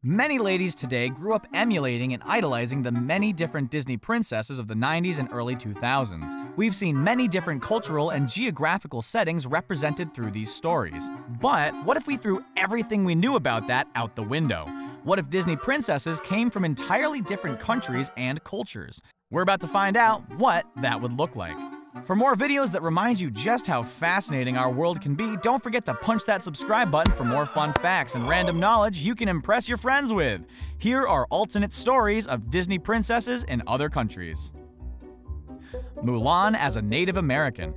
Many ladies today grew up emulating and idolizing the many different Disney princesses of the 90s and early 2000s. We've seen many different cultural and geographical settings represented through these stories. But what if we threw everything we knew about that out the window? What if Disney princesses came from entirely different countries and cultures? We're about to find out what that would look like. For more videos that remind you just how fascinating our world can be, don't forget to punch that subscribe button for more fun facts and random knowledge you can impress your friends with. Here are alternate stories of Disney princesses in other countries. Mulan as a Native American.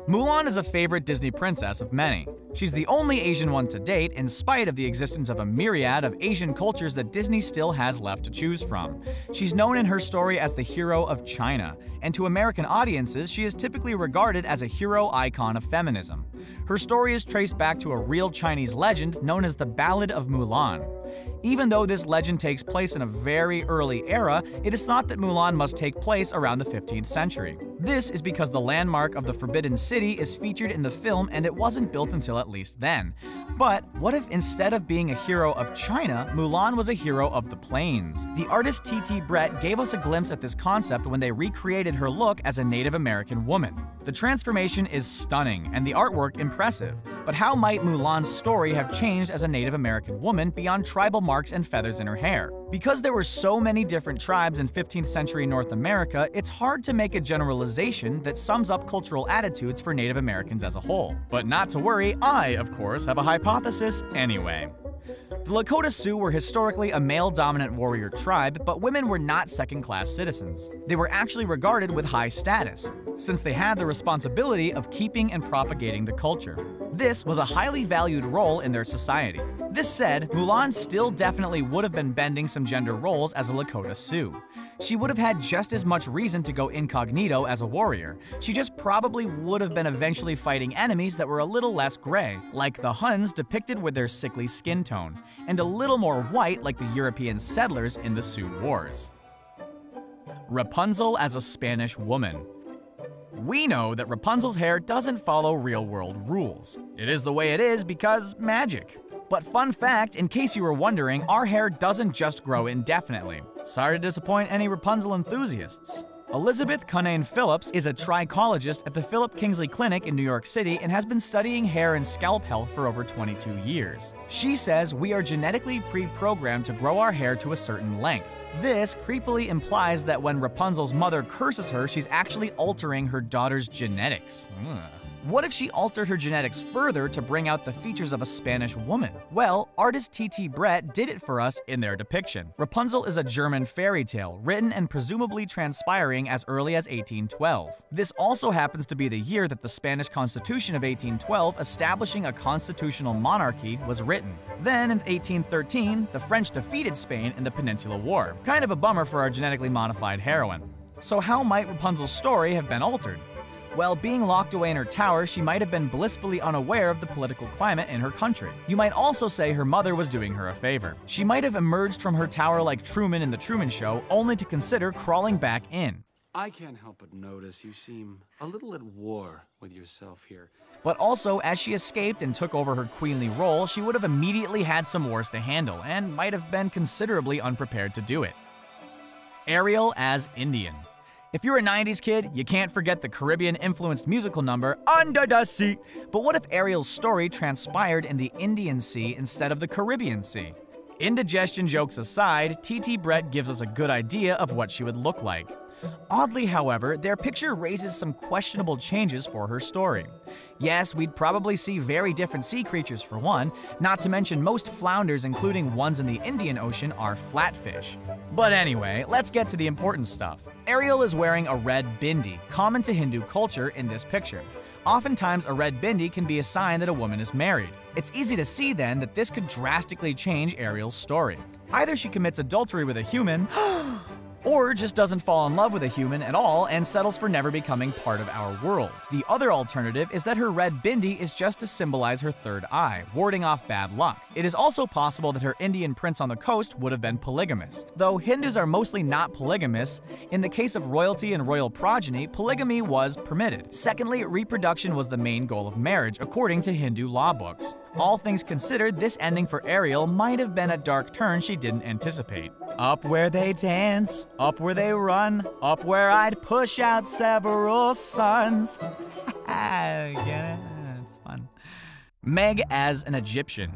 Mulan is a favorite Disney princess of many. She's the only Asian one to date, in spite of the existence of a myriad of Asian cultures that Disney still has left to choose from. She's known in her story as the hero of China, and to American audiences, she is typically regarded as a hero icon of feminism. Her story is traced back to a real Chinese legend known as the Ballad of Mulan. Even though this legend takes place in a very early era, it is thought that Mulan must take place around the 15th century. This is because the landmark of the Forbidden City is featured in the film and it wasn't built until at least then. But what if instead of being a hero of China, Mulan was a hero of the plains? The artist T.T. Brett gave us a glimpse at this concept when they recreated her look as a Native American woman. The transformation is stunning and the artwork impressive. But how might Mulan's story have changed as a Native American woman beyond tribal marks and feathers in her hair? Because there were so many different tribes in 15th century North America, it's hard to make a generalization that sums up cultural attitudes for Native Americans as a whole. But not to worry, I, of course, have a hypothesis anyway. The Lakota Sioux were historically a male-dominant warrior tribe, but women were not second-class citizens. They were actually regarded with high status, since they had the responsibility of keeping and propagating the culture. This was a highly valued role in their society. This said, Mulan still definitely would have been bending some gender roles as a Lakota Sioux. She would have had just as much reason to go incognito as a warrior. She just probably would have been eventually fighting enemies that were a little less gray, like the Huns depicted with their sickly skin tone, and a little more white like the European settlers in the Sioux Wars. Rapunzel as a Spanish woman. We know that Rapunzel's hair doesn't follow real-world rules. It is the way it is because magic. But fun fact, in case you were wondering, our hair doesn't just grow indefinitely. Sorry to disappoint any Rapunzel enthusiasts. Elizabeth Cunnane Phillips is a trichologist at the Philip Kingsley Clinic in New York City and has been studying hair and scalp health for over 22 years. She says we are genetically pre-programmed to grow our hair to a certain length. This creepily implies that when Rapunzel's mother curses her, she's actually altering her daughter's genetics. What if she altered her genetics further to bring out the features of a Spanish woman? Well, artist T.T. Brett did it for us in their depiction. Rapunzel is a German fairy tale, written and presumably transpiring as early as 1812. This also happens to be the year that the Spanish Constitution of 1812, establishing a constitutional monarchy, was written. Then, in 1813, the French defeated Spain in the Peninsular War. Kind of a bummer for our genetically modified heroine. So how might Rapunzel's story have been altered? Well, being locked away in her tower, she might have been blissfully unaware of the political climate in her country. You might also say her mother was doing her a favor. She might have emerged from her tower like Truman in The Truman Show, only to consider crawling back in. I can't help but notice you seem a little at war with yourself here. But also, as she escaped and took over her queenly role, she would have immediately had some wars to handle, and might have been considerably unprepared to do it. Ariel as Indian. If you're a 90s kid, you can't forget the Caribbean-influenced musical number, Under the Sea. But what if Ariel's story transpired in the Indian Sea instead of the Caribbean Sea? Indigestion jokes aside, T.T. Brett gives us a good idea of what she would look like. Oddly, however, their picture raises some questionable changes for her story. Yes, we'd probably see very different sea creatures for one, not to mention most flounders, including ones in the Indian Ocean, are flatfish. But anyway, let's get to the important stuff. Ariel is wearing a red bindi, common to Hindu culture in this picture. Oftentimes, a red bindi can be a sign that a woman is married. It's easy to see then that this could drastically change Ariel's story. Either she commits adultery with a human, or just doesn't fall in love with a human at all and settles for never becoming part of our world. The other alternative is that her red bindi is just to symbolize her third eye, warding off bad luck. It is also possible that her Indian prince on the coast would have been polygamous. Though Hindus are mostly not polygamous, in the case of royalty and royal progeny, polygamy was permitted. Secondly, reproduction was the main goal of marriage, according to Hindu law books. All things considered, this ending for Ariel might have been a dark turn she didn't anticipate. Up where they dance, up where they run, up where I'd push out several suns. Yeah, it's fun. Meg as an Egyptian.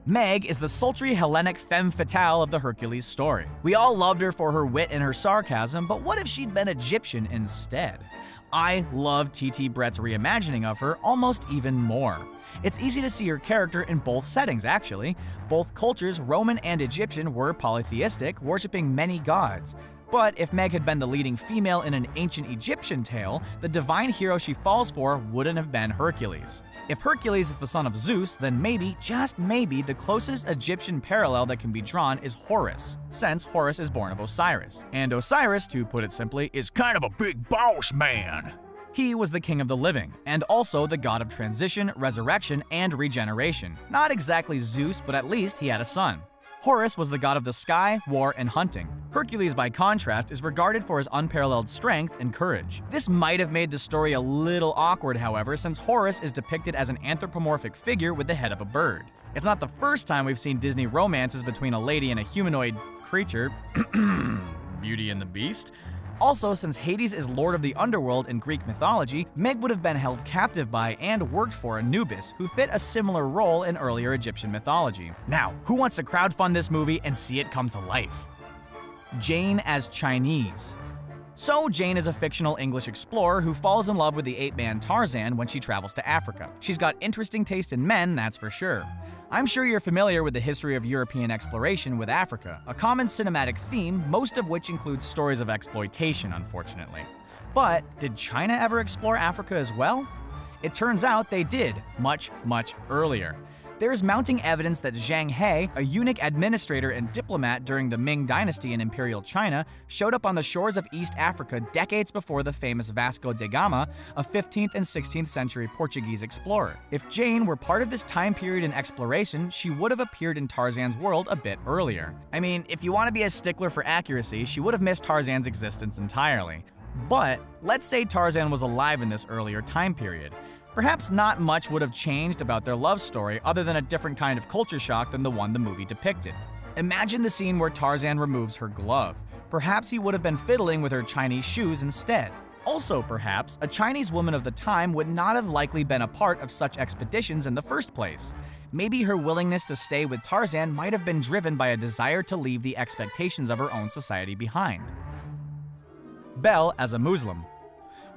Meg is the sultry Hellenic femme fatale of the Hercules story. We all loved her for her wit and her sarcasm, but what if she'd been Egyptian instead? I love T.T. Brett's reimagining of her almost even more. It's easy to see her character in both settings, actually. Both cultures, Roman and Egyptian, were polytheistic, worshipping many gods. But if Meg had been the leading female in an ancient Egyptian tale, the divine hero she falls for wouldn't have been Hercules. If Hercules is the son of Zeus, then maybe, just maybe, the closest Egyptian parallel that can be drawn is Horus, since Horus is born of Osiris. And Osiris, to put it simply, is kind of a big boss man. He was the king of the living, and also the god of transition, resurrection, and regeneration. Not exactly Zeus, but at least he had a son. Horus was the god of the sky, war, and hunting. Hercules, by contrast, is regarded for his unparalleled strength and courage. This might have made the story a little awkward, however, since Horus is depicted as an anthropomorphic figure with the head of a bird. It's not the first time we've seen Disney romances between a lady and a humanoid creature. Beauty and the Beast. Also, since Hades is lord of the underworld in Greek mythology, Meg would have been held captive by and worked for Anubis, who fit a similar role in earlier Egyptian mythology. Now, who wants to crowdfund this movie and see it come to life? Jane as Chinese. So, Jane is a fictional English explorer who falls in love with the ape-man Tarzan when she travels to Africa. She's got interesting taste in men, that's for sure. I'm sure you're familiar with the history of European exploration with Africa, a common cinematic theme, most of which includes stories of exploitation, unfortunately. But did China ever explore Africa as well? It turns out they did, much, much earlier. There is mounting evidence that Zhang He, a eunuch administrator and diplomat during the Ming Dynasty in Imperial China, showed up on the shores of East Africa decades before the famous Vasco da Gama, a 15th and 16th century Portuguese explorer. If Jane were part of this time period in exploration, she would have appeared in Tarzan's world a bit earlier. I mean, if you want to be a stickler for accuracy, she would have missed Tarzan's existence entirely. But let's say Tarzan was alive in this earlier time period. Perhaps not much would have changed about their love story other than a different kind of culture shock than the one the movie depicted. Imagine the scene where Tarzan removes her glove. Perhaps he would have been fiddling with her Chinese shoes instead. Also, perhaps, a Chinese woman of the time would not have likely been a part of such expeditions in the first place. Maybe her willingness to stay with Tarzan might have been driven by a desire to leave the expectations of her own society behind. Belle as a Muslim.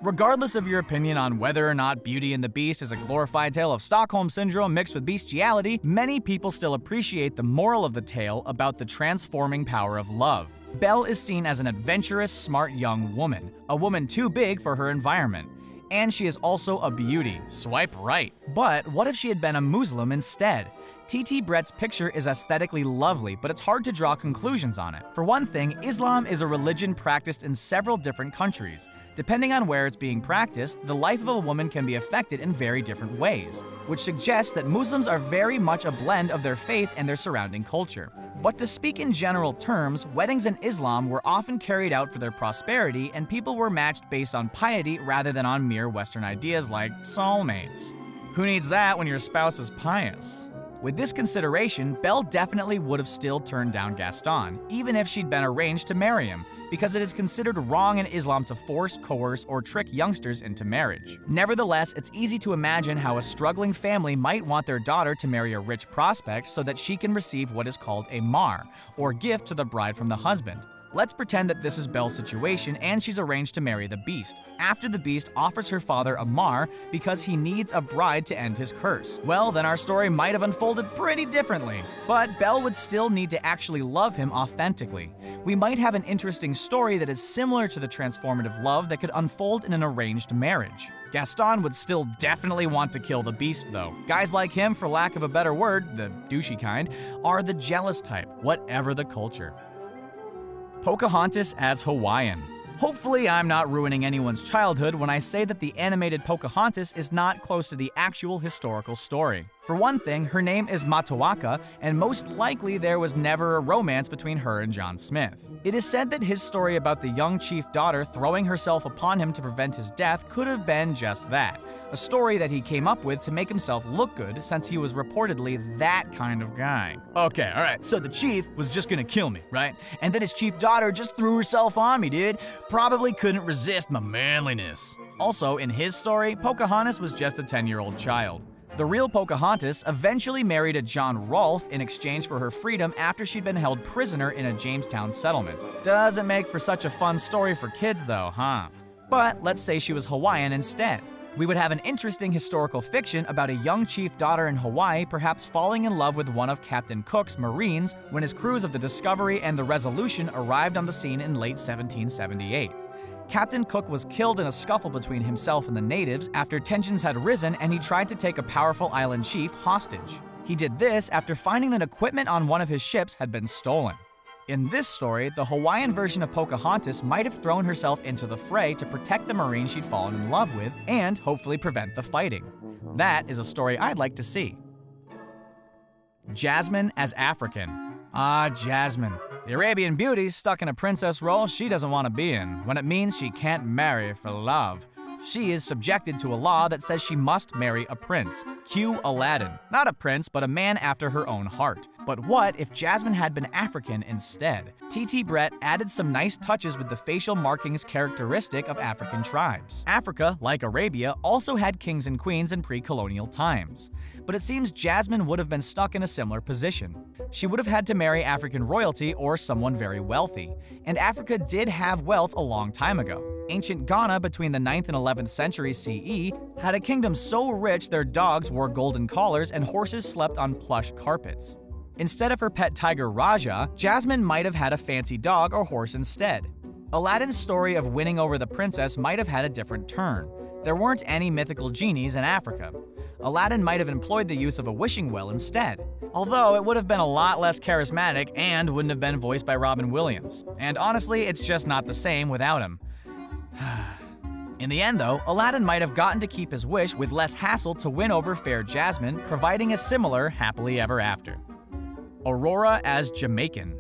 Regardless of your opinion on whether or not Beauty and the Beast is a glorified tale of Stockholm Syndrome mixed with bestiality, many people still appreciate the moral of the tale about the transforming power of love. Belle is seen as an adventurous, smart young woman, a woman too big for her environment. And she is also a beauty. Swipe right. But what if she had been a Muslim instead? T.T. Brett's picture is aesthetically lovely, but it's hard to draw conclusions on it. For one thing, Islam is a religion practiced in several different countries. Depending on where it's being practiced, the life of a woman can be affected in very different ways, which suggests that Muslims are very much a blend of their faith and their surrounding culture. But to speak in general terms, weddings in Islam were often carried out for their prosperity, and people were matched based on piety rather than on mere Western ideas like soulmates. Who needs that when your spouse is pious? With this consideration, Belle definitely would have still turned down Gaston, even if she'd been arranged to marry him, because it is considered wrong in Islam to force, coerce, or trick youngsters into marriage. Nevertheless, it's easy to imagine how a struggling family might want their daughter to marry a rich prospect so that she can receive what is called a mar, or gift to the bride from the husband. Let's pretend that this is Belle's situation and she's arranged to marry the Beast, after the Beast offers her father a mar because he needs a bride to end his curse. Well, then our story might have unfolded pretty differently. But Belle would still need to actually love him authentically. We might have an interesting story that is similar to the transformative love that could unfold in an arranged marriage. Gaston would still definitely want to kill the Beast, though. Guys like him, for lack of a better word, the douchey kind, are the jealous type, whatever the culture. Pocahontas as Hawaiian. Hopefully I'm not ruining anyone's childhood when I say that the animated Pocahontas is not close to the actual historical story. For one thing, her name is Matoaka, and most likely there was never a romance between her and John Smith. It is said that his story about the young chief daughter throwing herself upon him to prevent his death could have been just that, a story that he came up with to make himself look good since he was reportedly that kind of guy. Okay, alright, so the chief was just gonna kill me, right? And then his chief daughter just threw herself on me, dude. Probably couldn't resist my manliness. Also, in his story, Pocahontas was just a 10-year-old child. The real Pocahontas eventually married a John Rolfe in exchange for her freedom after she'd been held prisoner in a Jamestown settlement. Doesn't make for such a fun story for kids though, huh? But let's say she was Hawaiian instead. We would have an interesting historical fiction about a young chief daughter in Hawaii perhaps falling in love with one of Captain Cook's Marines when his crews of the Discovery and the Resolution arrived on the scene in late 1778. Captain Cook was killed in a scuffle between himself and the natives after tensions had risen and he tried to take a powerful island chief hostage. He did this after finding that equipment on one of his ships had been stolen. In this story, the Hawaiian version of Pocahontas might have thrown herself into the fray to protect the Marine she'd fallen in love with and hopefully prevent the fighting. That is a story I'd like to see. Jasmine as African. Ah, Jasmine. The Arabian beauty's stuck in a princess role she doesn't want to be in, when it means she can't marry for love. She is subjected to a law that says she must marry a prince. Cue Aladdin. Not a prince, but a man after her own heart. But what if Jasmine had been African instead? T.T. Brett added some nice touches with the facial markings characteristic of African tribes. Africa, like Arabia, also had kings and queens in pre-colonial times. But it seems Jasmine would have been stuck in a similar position. She would have had to marry African royalty or someone very wealthy. And Africa did have wealth a long time ago. Ancient Ghana between the 9th and 11th centuries CE had a kingdom so rich their dogs wore golden collars and horses slept on plush carpets. Instead of her pet tiger Raja, Jasmine might have had a fancy dog or horse instead. Aladdin's story of winning over the princess might have had a different turn. There weren't any mythical genies in Africa. Aladdin might have employed the use of a wishing well instead, although it would have been a lot less charismatic and wouldn't have been voiced by Robin Williams. And honestly, it's just not the same without him. In the end though, Aladdin might have gotten to keep his wish with less hassle to win over fair Jasmine, providing a similar happily ever after. Aurora as Jamaican.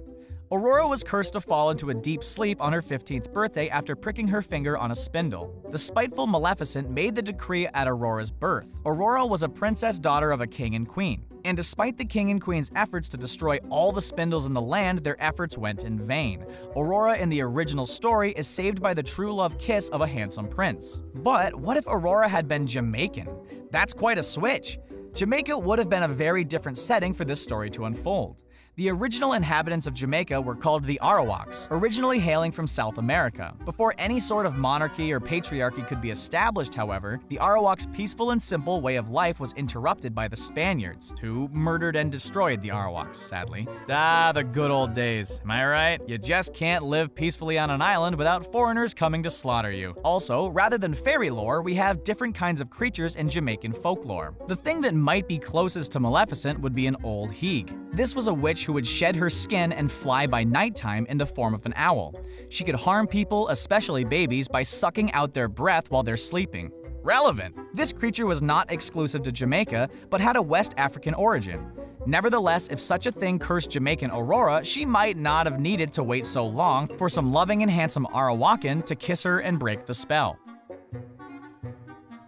Aurora was cursed to fall into a deep sleep on her 15th birthday after pricking her finger on a spindle. The spiteful Maleficent made the decree at Aurora's birth. Aurora was a princess daughter of a king and queen. And despite the king and queen's efforts to destroy all the spindles in the land, their efforts went in vain. Aurora in the original story is saved by the true love kiss of a handsome prince. But what if Aurora had been Jamaican? That's quite a switch. Jamaica would have been a very different setting for this story to unfold. The original inhabitants of Jamaica were called the Arawaks, originally hailing from South America. Before any sort of monarchy or patriarchy could be established, however, the Arawaks' peaceful and simple way of life was interrupted by the Spaniards, who murdered and destroyed the Arawaks, sadly. Ah, the good old days, am I right? You just can't live peacefully on an island without foreigners coming to slaughter you. Also, rather than fairy lore, we have different kinds of creatures in Jamaican folklore. The thing that might be closest to Maleficent would be an old Heeg. This was a witch who would shed her skin and fly by nighttime in the form of an owl. She could harm people, especially babies, by sucking out their breath while they're sleeping. Relevant! This creature was not exclusive to Jamaica, but had a West African origin. Nevertheless, if such a thing cursed Jamaican Aurora, she might not have needed to wait so long for some loving and handsome Arawakan to kiss her and break the spell.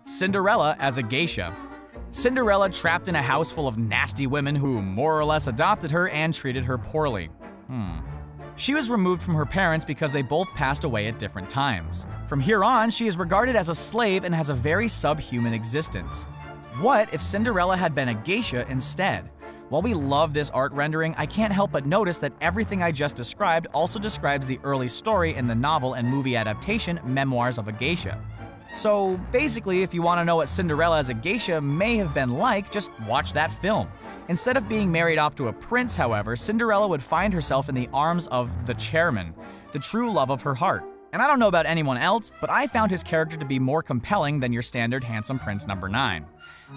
Cinderella as a geisha. Cinderella trapped in a house full of nasty women who more or less adopted her and treated her poorly. She was removed from her parents because they both passed away at different times. From here on, she is regarded as a slave and has a very subhuman existence. What if Cinderella had been a geisha instead? While we love this art rendering, I can't help but notice that everything I just described also describes the early story in the novel and movie adaptation Memoirs of a Geisha. So basically, if you want to know what Cinderella as a geisha may have been like, just watch that film. Instead of being married off to a prince, however, Cinderella would find herself in the arms of the chairman, the true love of her heart. And I don't know about anyone else, but I found his character to be more compelling than your standard handsome prince number 9.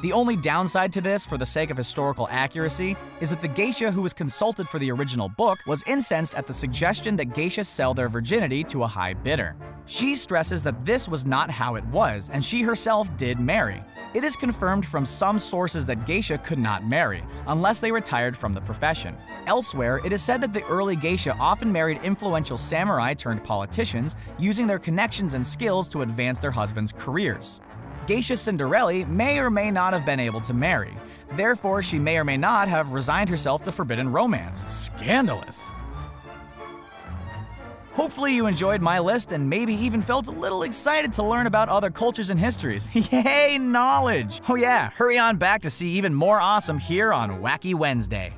The only downside to this, for the sake of historical accuracy, is that the geisha who was consulted for the original book was incensed at the suggestion that geishas sell their virginity to a high bidder. She stresses that this was not how it was, and she herself did marry. It is confirmed from some sources that geisha could not marry, unless they retired from the profession. Elsewhere, it is said that the early geisha often married influential samurai turned politicians, using their connections and skills to advance their husbands' careers. Geisha Cinderella may or may not have been able to marry. Therefore, she may or may not have resigned herself to forbidden romance. Scandalous! Hopefully you enjoyed my list and maybe even felt a little excited to learn about other cultures and histories. Yay, knowledge! Oh yeah, hurry on back to see even more awesome here on Wacky Wednesday.